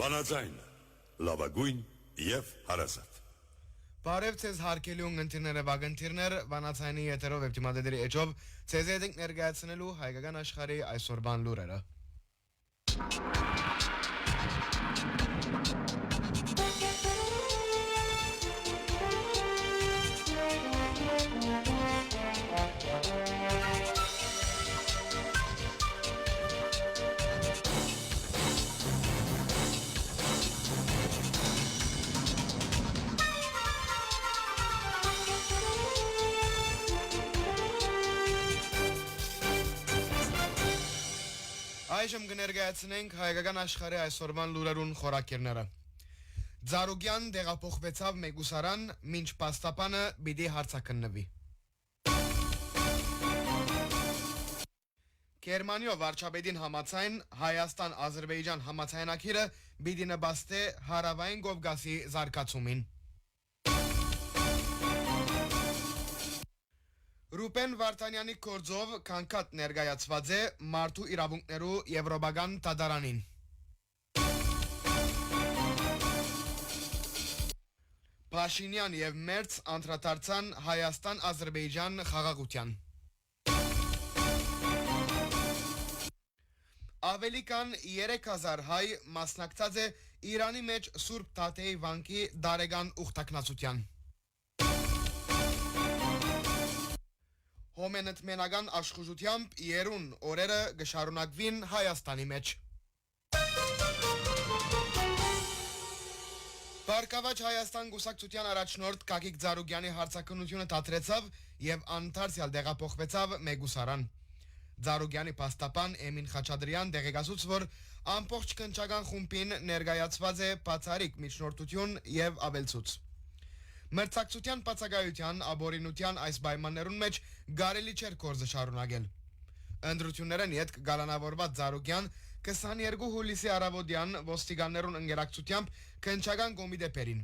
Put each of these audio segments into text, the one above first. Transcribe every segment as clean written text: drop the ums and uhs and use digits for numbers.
Վանաձայն, լավագույն և հարազատ։ Բարև ձեզ հարգելի ունգընտիրները վագընտիրներ, Վանաձայնի եթերով և թիմադեդերի էջով ձեզ հետ ենք ներկայացնելու հայկական աշխարհի այսօրվան լուրերը։ Այժմ կներկայացնենք հայկական աշխարհի այսօրվան լուրերուն խորակիրները։ Ձարուգյան դեղափոխվեցավ Մեգուսարան, մինչ պաստապանը պիտի հարցաքննվի։ Գերմանիո վարչապետին համաձայն Հայաստան-Ադրբեջան համաձայնագիրը պիտի նպաստի Հարավային Կովկասի զարգացումին։ Ռուբեն Վարդանյանի գործով քանքատ ներկայացված է մարդու իրավունքներու եվրոպական դատարանին։ Փաշինյան եւ Մերց անդրադարձան Հայաստան-Ադրբեջան խաղաղության։ Ավելի քան 3000 հայ մասնակցած է Իրանի մեջ Սուրբ Թաթեի վանքի դարեգան ուխտակնացության։ Հոմենտմենական աշխուժությամբ երուն օրերը գշարունակվին Հայաստանի մեջ։ Բարգավաճ Հայաստան գուսակցության առաջնորդ Գագիկ Ձարուգյանի հարցաքննությունը դադրեցավ եւ անընդարձյալ դեղափոխվեցավ Մեգուսարան։ Ձարուգյանի պաստապան Էմին Խաչատրյան դեղեկացուց, որ ամբողջ քննչական խումբին ներկայացված է բացառիկ միջնորդություն եւ ավելցուց։ Մրցակցության բացակայության աբորինության այս պայմաններուն մեջ կարելի չէր գործը շարունակել։ Ընտրություններն յետք գալանավորված Ձարուգյան 22 հուլիսի առավոտյան ոստիկաններուն ընկերակցությամբ քննչական կոմիտե բերին։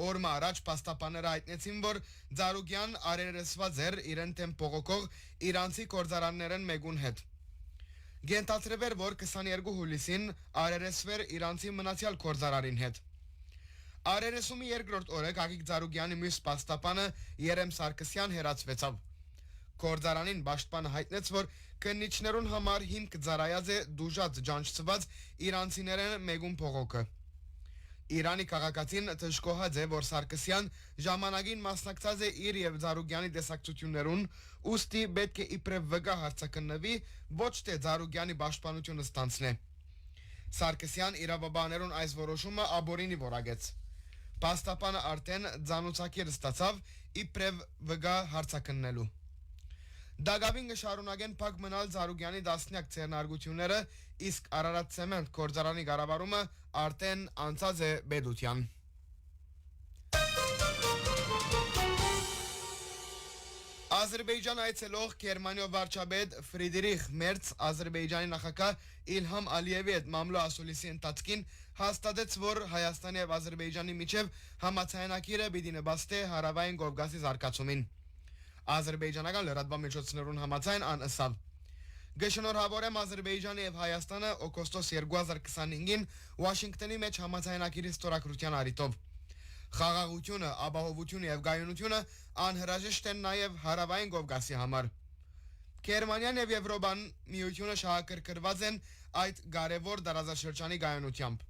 Օրը առաջ պաստապանները հայտնեցին, որ Ձարուգյան արերեսված էր իրեն թեմ բողոքող իրանցի գործարաններն մեկուն հետ։ Գենթացրվեր, որ 22 հուլիսին արերեսվեր իրանցի մնացյալ գործարարին հետ։ Արերեսումի երկրորդ օրը Գագիկ Ձարուգյանի մյուս պաստապանը Երեմ Սարգսյան հեռացվեցավ։ Գործարանին պաշտպանը հայտնեց, որ քննիչներուն համար հիմք ծառայած է դուժած ջանչծված իրանցիներեն մեկուն փողոքը։ Իրանի քաղաքացին դժգոհած է, որ Սարգսյան ժամանակին մասնակցած է իր եւ Ձարուգյանի տեսակցություններուն, ուստի պետք է իբրև վկա հարցաքննվի, ոչ թե Ձարուգյանի պաշտպանությունը ստանցնե։ Սարգսյան իրավաբաններուն այս որոշումը աբորինի որակեց։ Պաստապանը արդեն ձանուցակիր ստացավ իբրև վկա հարցաքննելու։ Դագավին կշարունակեն փակ մնալ Ձարուգյանի դասնյակ ցերնարգությունները, իսկ Արարատ ցեմենտ գործարանի կառավարումը արդեն անցած է բեդության։ Ադրբեջան այցելող Գերմանիո վարչապետ Ֆրիդրիխ Մերց Ադրբեջանի նախագահ Իլհամ Ալիևի հետ մամլո ասուլիսի ընթացքին հաստատեց, որ Հայաստանի եւ Ադրբեջանի միջև համաձայնագիրը պիտի նպաստի Հարավային Կովկասի զարգացումին։ Ադրբեջանական լրատվամիջոցներուն համաձայն ան ըսավ. Գշնորհավորեմ Ադրբեջանը եւ Հայաստանը օգոստոս 2025-ին Վաշինգտոնի մեջ համաձայնագիրի ստորագրության առիթով։ Խաղաղությունը, ապահովությունը եւ գայունությունը անհրաժեշտ են նաեւ Հարավային Կովկասի համար։ Գերմանիան եւ Եվրոպան միությունը շահագրգռված են այդ կարևոր դարաշրջանի գայունությամբ։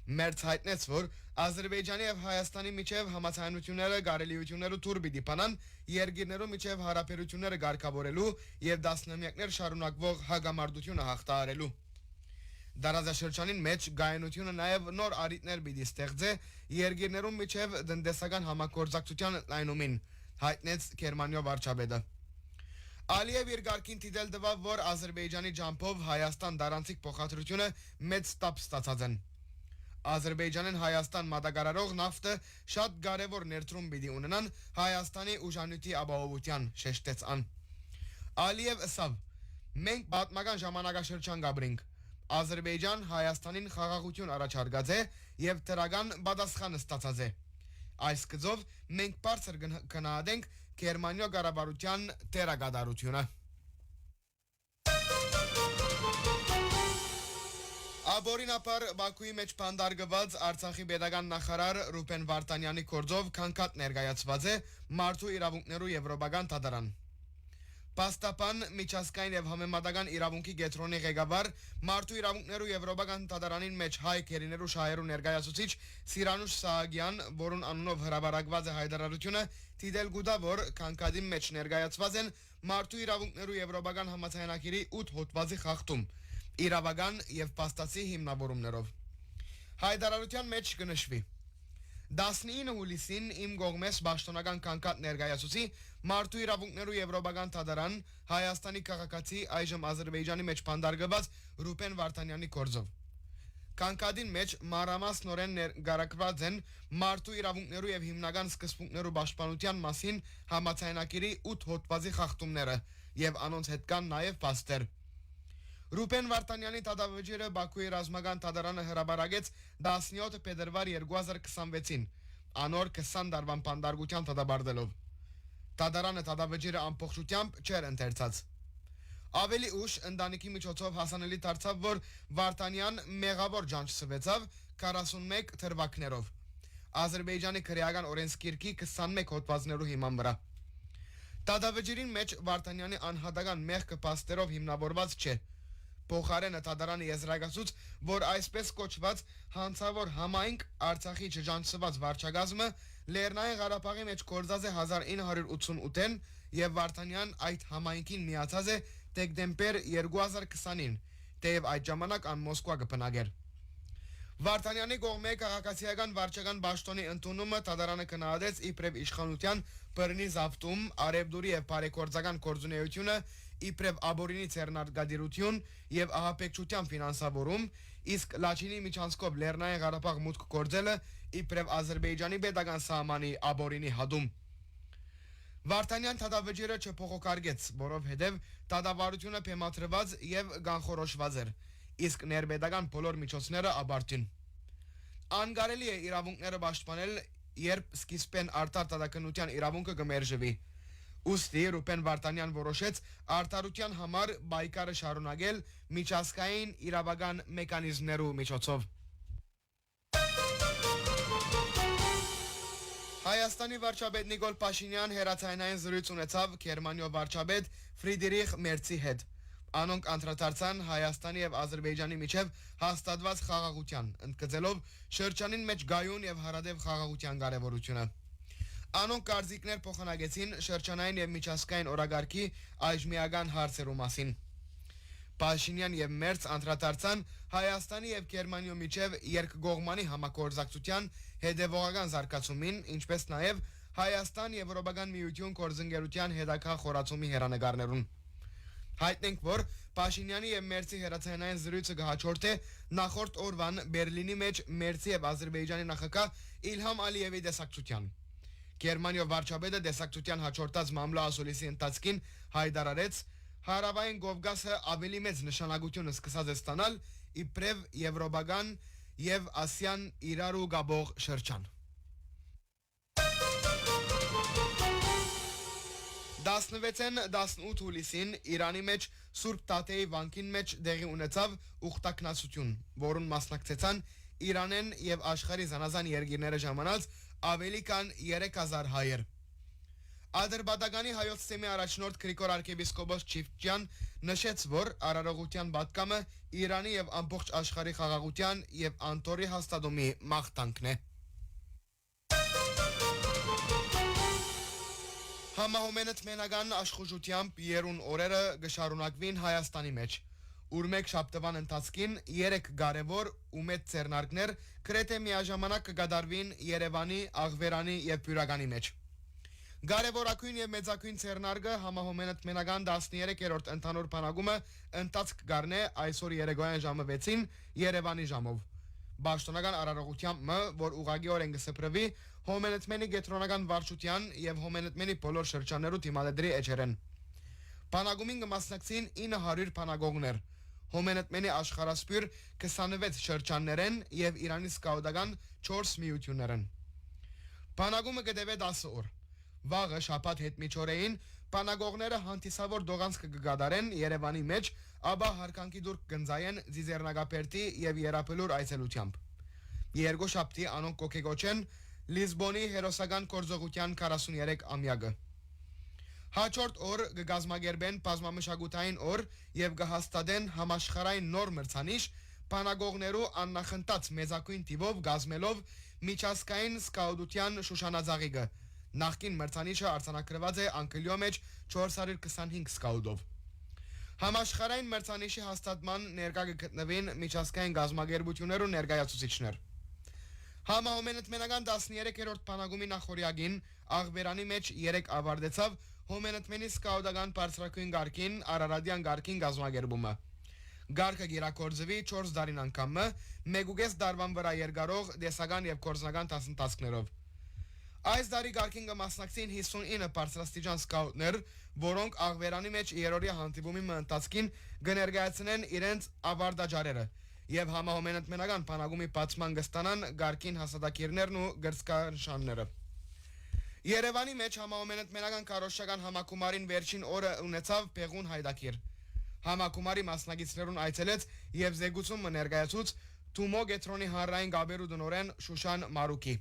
Մերց հայտնեց, որ Ադրբեջանի եւ Հայաստանի միջև համաձայնությունները կարելիությունները թուր պիտի բանան երկիրներու միջև հարաբերությունները ղեկավարելու եւ դասնամյակներ շարունակվող հագամարտությունը հաղթահարելու։ Դարաշրջանին մեջ գայունությունը նաեւ նոր առիթներ պիտի ստեղծե երկիրներու միջև տնտեսական համագործակցության լայնումին, հայտնեց Գերմանիո վարչապետը։ Ալիև իր գարկին դիտել տվավ, որ Ադրբեջանի ջամփով Հայաստան դարանցիկ փոխադրությունը մեծ տապ ստացած են։ Ադրբեջանեն Հայաստան մատակարարող նավթը շատ կարևոր ներդրում պիտի ունենան Հայաստանի ուժանյութի ապահովության, շեշտեց ան։ Ալիև ըսավ. մենք պատմական ժամանակաշրջան կապրինք։ Ադրբեջան Հայաստանին խաղաղություն առաջարկած է եւ դրական պատասխան ստացած է։ Այս գծով մենք բարձր կգնահատենք Գերմանիո կառավարության դերակատարությունը։ Աբորինապար Բաքուի մեջ փանդարգված Արցախի pedagogan նախարար Ռուբեն Վարդանյանի կորձով քանքատ ներկայացված է մարդու իրավունքներու եվրոպական դատարան։ Պաստապան միջազգային եւ համեմատական իրավունքի գետրոնի ղեկավար մարդու իրավունքներու եվրոպական դատարանին մեջ հայ քերիներու շահերու ներկայացուցիչ Սիրանուշ Սահագյան, որուն անունով հրաբարակված է հայտարարությունը, դիտել գուտա, որ քանքադի մեջ ներկայացված են մարդու իրավունքներու եվրոպական համաձայնագիրի 8 հոդվածի խախտում իրավական եւ պաստացի հիմնավորումներով։ Հայտարարության մեջ կնշվի. 19 հուլիսին իմ գողմես պաշտոնական քանքատ ներկայացուցի մարդու իրավունքներու եվրոպական դատարան Հայաստանի քաղաքացի այժմ Ադրբեջանի մեջ փանդարգված Ռուբեն Վարդանյանի կորձով։ Քանքադին մեջ մանրամասնորեն ներկայացված են մարդու իրավունքներու եւ հիմնական սկզբունքներու պաշտպանության մասին համաձայնագիրի 8 հոդվածի խախտումները եւ անոնց հետ կան նաեւ փաստեր։ Ռուբեն Վարդանյանի դատավճիռը Բաքուի ռազմական դատարանը հրաբարակեց 17 փետրվար 2026-ին, անոր 20 տարվան փանդարգության դատաբարտելով։ Դատարանը դատավճիռը ամբողջությամբ չէր ընթերցած։ Ավելի ուշ ընտանիքի միջոցով հասանելի դարձավ, որ Վարդանյան մեղավոր ջանջվեցավ 41 թրվակներով։ Ադրբեջանի քրեական օրենսգիրքի 21 հոդվածներու հիման վրա։ Դատավճիռին մեջ Վարդանյանի անհատական մեղքը փաստերով հիմնավորված չէ։ Փոխարենը դատարանը եզրակացուց, որ այսպես կոչված հանցավոր համայնք Արցախի չջանցված վարչագազմը Լեռնային Ղարաբաղի մեջ կորձած է 1988-ին եւ Վարդանյան այդ համայնքին միացած է դեկտեմբեր 2020-ին, թեև այդ ժամանակ ան Մոսկվա կփնագեր։ Վարդանյանի կողմէ քաղաքացիական վարչական պաշտոնի ընդունումը դատարանը կնահատեց իբրև իշխանության բռնի զավթում, արևդուրի եւ բարեգործական գործունեությունը, իբրև աբորինի ցերնարգադիրություն եւ ահապեկչության ֆինանսավորում, իսկ Լաչինի միջանցքով Լեռնային Ղարաբաղ մուտք գործելը իբրև Ադրբեջանի pedagogan սահմանի աբորինի հադում։ Վարդանյան դատավճիռը չփոխոքարգեց, որովհետև դատավարությունը փեմադրված եւ կանխորոշված էր, իսկ ներպետական բոլոր միջոցները աբարտին։ Անկարելի է իրավունքները պաշտպանել, երբ սկիզբեն արտար դատականության իրավունքը կմերժվի։ Ուստի Ռուբեն Վարդանյան որոշեց արտարության համար բայկարը շարունակել միջազգային իրավական մեխանիզմներու միջոցով։ Հայաստանի վարչապետ Նիկոլ Փաշինյան հերացայնային զրույց ունեցավ Գերմանիո վարչապետ Ֆրիդրիխ Մերցի հետ։ Անոնք անդրադարձան Հայաստանի եւ Ադրբեջանի միջև հաստատված խաղաղության, ընդգծելով շրջանին մեջ գայուն եւ հարադեպ խաղաղության կարեւորությունը։ Անոնք կարծիքներ փոխանակեցին շրջանային եւ միջազգային օրագարկի այժմիական հարցերու մասին։ Փաշինյան եւ Մերց անդրադարձան Հայաստանի եւ Գերմանիո միջև երկկողմանի համագործակցության հետևողական զարգացումին, ինչպես նաեւ Հայաստան Եվրոպական միություն գործընկերության հետագա խորացումի հերանեկարներուն։ Հայտնենք, որ Փաշինյանի եւ Մերցի հերացայնային զրույցը կհաջորդե նախորդ օրվան Բերլինի մեջ Մերցի եւ Ադրբեջանի նախագահ Իլհամ Ալիևի դեսակցության։ Գերմանիո վարչապետը դեսակցության հաջորդած մամլոասուլիսի ընթացքին հայտարարեց Հարավային Կովկասը ավելի մեծ նշանակություն սկսած է ստանալ իբրև եվրոպական եւ ասիան իրարու գաբող շրջան։ 16-ին 18 հուլիսին Իրանի մեջ Սուրբ Տաթեի վանքին մեջ դեղի ունեցավ ուխտակնացություն, որուն մասնակցեցան Իրանեն եւ աշխարհի զանազան երկիրները ժամանած ավելի քան 3000 հայեր։ Ադրբեջանի հայոց սեմի առաջնորդ Գրիգոր arczepiskopos Չիվչյան նշեց, որ արարողության պատկամը Իրանի եւ ամբողջ աշխարհի խաղաղության եւ անտորի հաստատումի մաղթանքն է։ Համահոմենդ մենական աշխուժությամբ երուն օրերը գշարունակվին Հայաստանի մեջ, ուր մեկ շաբթվան ընթացքին 3 կարևոր ու մեծ ձեռնարկներ գրեթե միաժամանակ կգադարվին Երևանի, Աղվերանի եւ Բյուրականի մեջ։ Կարևորագույն եւ մեծագույն ձեռնարկը համահոմենդ մենական 13-րդ ընդհանուր բանակումը ընթացք կառնե այսօր երեկոյան ժամը 6-ին Երևանի ժամով։ Պաշտոնական արարողությամբ, որ ուղղակիորեն կսփռվի Հոմենետմենի գետրոնական վարչության եւ Հոմենետմենի բոլոր շրջաններու դիմադրի էջերեն։ Բանակումին կմասնակցին 900 բանակողներ, Հոմենետմենի աշխարհասփյուր 26 շրջաններեն եւ Իրանի սկաուտական 4 միություններեն։ Բանակումը կդեվե 10 օր։ Վաղը շաբաթ հետմիջօրեին Պանագողները հանդիսավոր դողանց կգադարեն Երևանի մեջ, ապա հարկանքի դուր կգնձայեն Ձիզեռնագապերտի եւ Երապելուր այցելությամբ։ Երկուշաբթի անոնք կոկեգոչեն Լիզբոնի հերոսական կորձողության 43 ամյակը։ Հաջորդ օր կգազմագերբեն բազմամշակութային օր եւ կհաստատեն համաշխարհային նոր մրցանիշ Պանագողներու աննախընթաց մեծակույն տիվով գազմելով միջազգային սկաուտության շուշանաձաղիկը։ Նախկին մրցանիշը արձանագրված է անկլյո մեջ 425 սկաուտով։ Համաշխարհային մրցանիշի հաստատման ներկա կգտնվին միջազգային գազմագերբություններ ու ներկայացուցիչներ։ Համահոմենտմենական 13-րդ բանակումի նախորյակին աղբերանի մեջ 3 ավարտեցավ հոմենտմենի սկաուտական բարձրակույն գարկին Արարատյան գարկին գազմագերբումը։ Գարկը գիրակորձվի 4 տարին անգամը 1.5 տարվան վրա երկարող դեսական եւ կորձնական դասընթացներով։ Այս տարի գարկին կմասնակցին 59 բարձրաստիճան սկաուտներ, որոնք աղբերանի մեջ երրորդի հանդիպումի ընթացքին կներկայացնեն իրենց ավարտաճարերը եւ համահոմենտմենական բանակումի բացման կստանան գարկին հաստատակիրներն ու գրծքանշանները։ Երևանի մեջ համահոմենտմենական քարոշչական համակումարին վերջին օրը ունեցավ Պեղուն հայդակիր։ Համակումարի մասնակիցներուն այցելեց եւ զեկուցումը ներկայացուց Թումո Գետրոնի հանրային գաբերու դնորեն Շուշան Մարուկի։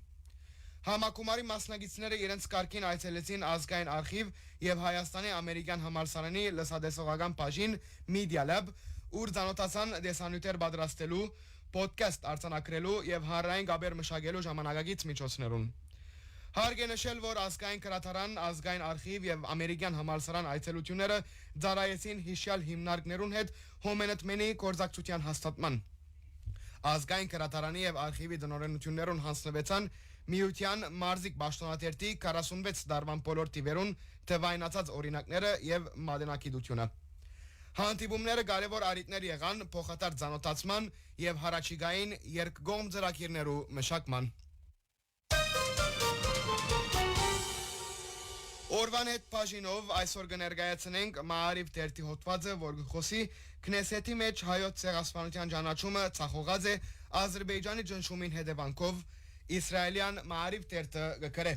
Համակումարի մասնակիցները իրենց կարգին այցելեցին ազգային արխիվ եւ Հայաստանի ամերիկյան համալսարանի լսադեսողական բաժին Media Lab, ուր ցանոթացան դեսանյութեր պատրաստելու, ոդքասթ արձանագրելու եւ հանրային գաբեր մշակելու ժամանակակից միջոցներուն։ Հարկ է նշել, որ ազգային գրադարան, ազգային արխիվ եւ ամերիկյան համալսարան այցելությունները ծառայեցին հիշյալ հիմնարկներուն հետ հոմենտմենի կորզակցության հաստատման։ Ազգային գրադարանի եւ արխիվի դնորենություններուն հանձնվեցան Միության մարզիկ պաշտոնատերտի 46 դարվան բոլոր տիվերուն թվայնացած օրինակները եւ մատենագիտությունը։ Հանդիպումները կարևոր առիթներ եղան փոխադարձ ցանոթացման եւ հարաճիգային երկկողմ ծրագիրներու մշակման։ Օրվան հետ բաժինով այսօր կներկայացնենք Մաարիվ թերթի հոդվածը, որ խոսի Քնեսեթի մեջ հայոց ցեղասպանության ճանաչումը ցախողած է Ադրբեջանի ճնշումին հետևանքով Իսրայելյան Մաարիվ թերթը գկրե։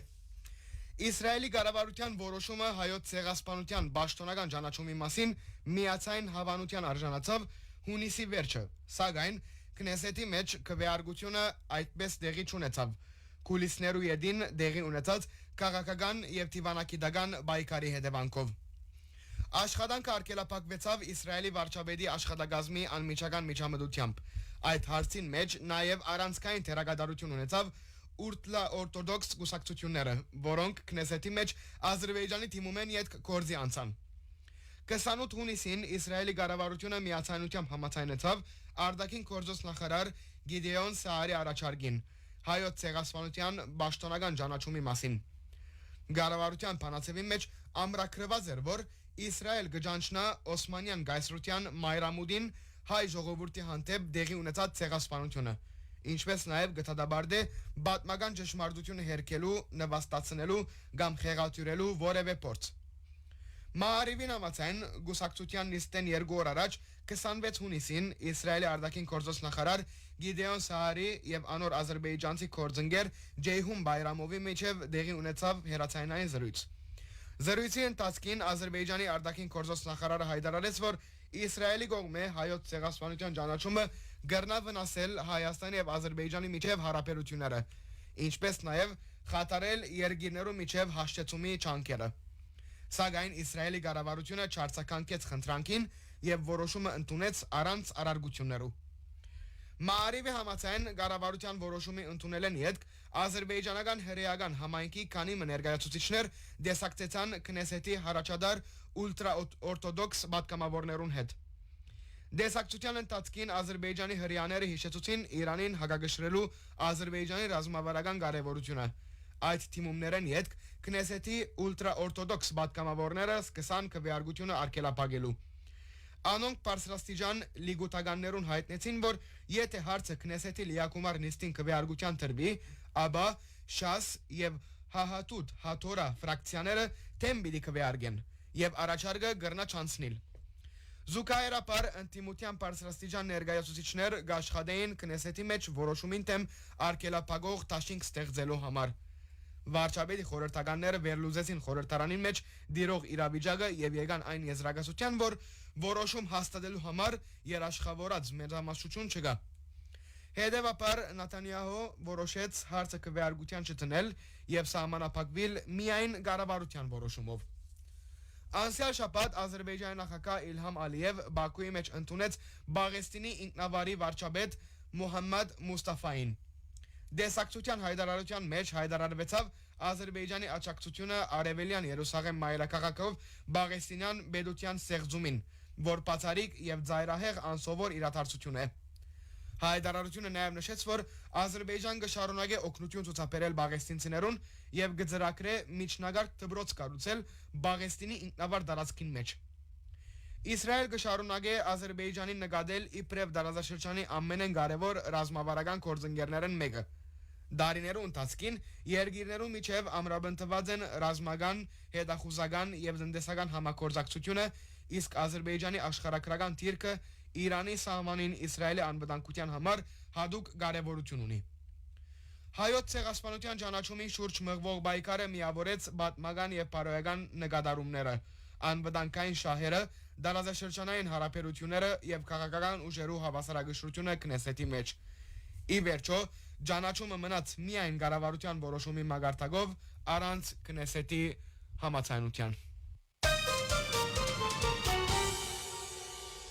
Իսրայելի կառավարության որոշումը հայոց ցեղասպանության պաշտոնական ճանաչումի մասին միացային հավանության արժանացավ հունիսի վերջը, սակայն Քնեսեթի մեջ քվեարկությունը այդպես տեղի չունեցավ։ Կուլիսներու յետին դեղի ունեցած քաղաքական եւ դիվանագիտական բայկարի հետևանքով։ Աշխատանքը արգելափակվեցավ Իսրայելի վարչապետի աշխատակազմի անմիջական միջամտությամբ։ Այդ հարցին մեջ նաեւ առանցքային թերագադարություն ունեցավ ուլտրաօրթոդոքս կուսակցությունները, որոնք Քնեսեթի մեջ Ադրբեջանի թիմումեն յետք կորձի անցան։ 28 հունիսին Իսրայելի կառավարությունը միացայնությամբ համաձայնեցավ արտաքին գործոս նախարար Գիդեոն Սահարի առաջարկին հայոց ցեղասպանության պաշտոնական ճանաչումի մասին։ Կառավարության բանացեվի մեջ ամրագրված էր, որ Իսրայել կճանչնա Օսմանյան գայսրության մայրամուտին հայ ժողովրդի հանդեպ դեղի ունեցած ցեղասպանությունը, ինչպես նաև գտադաբարդե պատմական ճշմարտությունը հերքելու, նվաստացնելու կամ խեղաթյուրելու որևէ փորձ։ Մաարիվին համաձայն գուսակցության նիստեն 2 օր առաջ 26 հունիսին Իսրայելի արտաքին գործոս նախարար Գիդեոն Սահարի եւ անոր ադրբեջանցի գործընկեր Ջեյհուն Բայրամովի միջև դեղի ունեցավ հերացայնային զրույց։ Զրույցի ընթացքին Ադրբեջանի արտաքին գործոս նախարարը հայտարարեց, որ Իսրայելի կողմէ հայոց ցեղասպանության ճանաչումը կգրնա վնասել Հայաստանի եւ Ադրբեջանի միջև հարաբերությունները, ինչպես նաեւ խաթարել երկիրներու միջև հաշտեցումի ճանկերը։ Սակայն Իսրայելի կառավարությունը չարձագանքեց խնդրանքին եւ որոշումը ընդունեց առանց արարգություններու։ Մաարիվի համաձայն կառավարության որոշումի ընդունել են յետք ադրբեջանական հրեական համայնքի քանի ներկայացուցիչներ դեսակցեցան Քնեսեթի հարաճադար ուլտրաօրթոդոքս պատգամավորներուն հետ։ Դեսակցության ընթացքին Ադրբեջանի հրեաները հիշեցուցին Իրանին հակակշռելու Ադրբեջանի ռազմավարական կարևորությունը։ Այդ թիմումներեն յետք Քնեսեթի ուլտրաօրթոդոքս պատգամավորները սկսան քվեարկությունը արգելափակելու։ Անոնք բարձրաստիճան լիգութականներուն հայտնեցին, որ եթե հարցը Քնեսեթի լիակումար նիստին քվեարկության տրվի, ապա Շաս եւ Հահատուտ Հաթորա ֆրակցիաները թեմ պիտի քվեարկեն եւ առաջարկը կրնա չանցնել։ Զուգահեռաբար ընդդիմության բարձրաստիճան ներկայացուցիչներ կաշխատեին Քնեսեթի մեջ որոշումին թեմ արգելափակող դաշինք ստեղծելու համար։ Վարչապետի խորհրդականները վերլուծեցին խորհրդարանին մեջ դիրող իրավիճակը եւ եկան այն եզրակացության, որ որոշում հաստատելու համար երաշխավորած մեծամասնություն չկա։ Հետևաբար Նեթանյահու որոշեց հարցը քվեարկության չդնել եւ սահմանափակվել միայն կառավարության որոշումով։ Անցյալ շաբաթ Ադրբեջանի նախագահ Իլհամ Ալիև Բաքուի մեջ ընդունեց Բաղեստինի ինքնավարի վարչապետ Մոհամմադ Մուստաֆային։ Դեսակցության հայտարարության մեջ հայտարարվեցավ Ադրբեջանի աջակցությունը Արևելյան Երուսաղեմ մայրաքաղաքով Բաղեստինյան բեդության ստեղծումին, որ բացառիկ եւ ծայրահեղ անսովոր իրադարձություն է։ Հայտարարությունը նաև նշեց, որ Ադրբեջան կշարունակի օգնություն ցուցաբերել բաղեստինցիներուն եւ կձեռագրե միջնակարգ դպրոց կառուցել Բաղեստինի ինքնավար տարածքին մեջ։ Իսրայել կշարունակի Ադրբեջանին նկատել իբրև տարածաշրջանի ամենեն կարևոր ռազմավարական գործընկերներն մեկը։ Դարիներու ընթացքին երկիրներու միջև ամրապնդված են ռազմական, հետախուզական եւ տնտեսական համագործակցությունը, իսկ Ադրբեջանի աշխարհագրական դիրքը Իրանի սահմանին Իսրայելի անվտանգության համար հատուկ կարևորություն ունի։ Հայոց ցեղասպանության ճանաչումի շուրջ մղվող պայքարը միավորեց պատմական եւ բարոյական նկատառումները, անվտանգային շահերը, տարածաշրջանային հարաբերությունները եւ քաղաքական ուժերու հավասարակշռությունը Քնեսեթի մեջ։ Ի վերջո, ճանաչումը մնաց միայն կառավարության որոշումի մագարտակով առանց Քնեսեթի համաձայնության։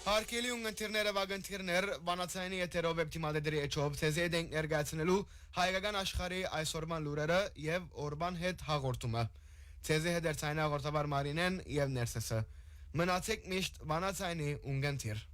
Հարկելի ունգընթիրները վագընթիրներ վանացայինի եթերով վեպտիմադեդրի էչով ցեզեդ ենք ներգայացնելու հայկական աշխարհի այսօրվան լուրերը եւ օրվան հետ հաղորդումը։ Ցեզե հետ երցային հաղորդավար Մարինեն եւ Ներսեսը։ Մնացեք միշտ վանացայինի ունգընթիր։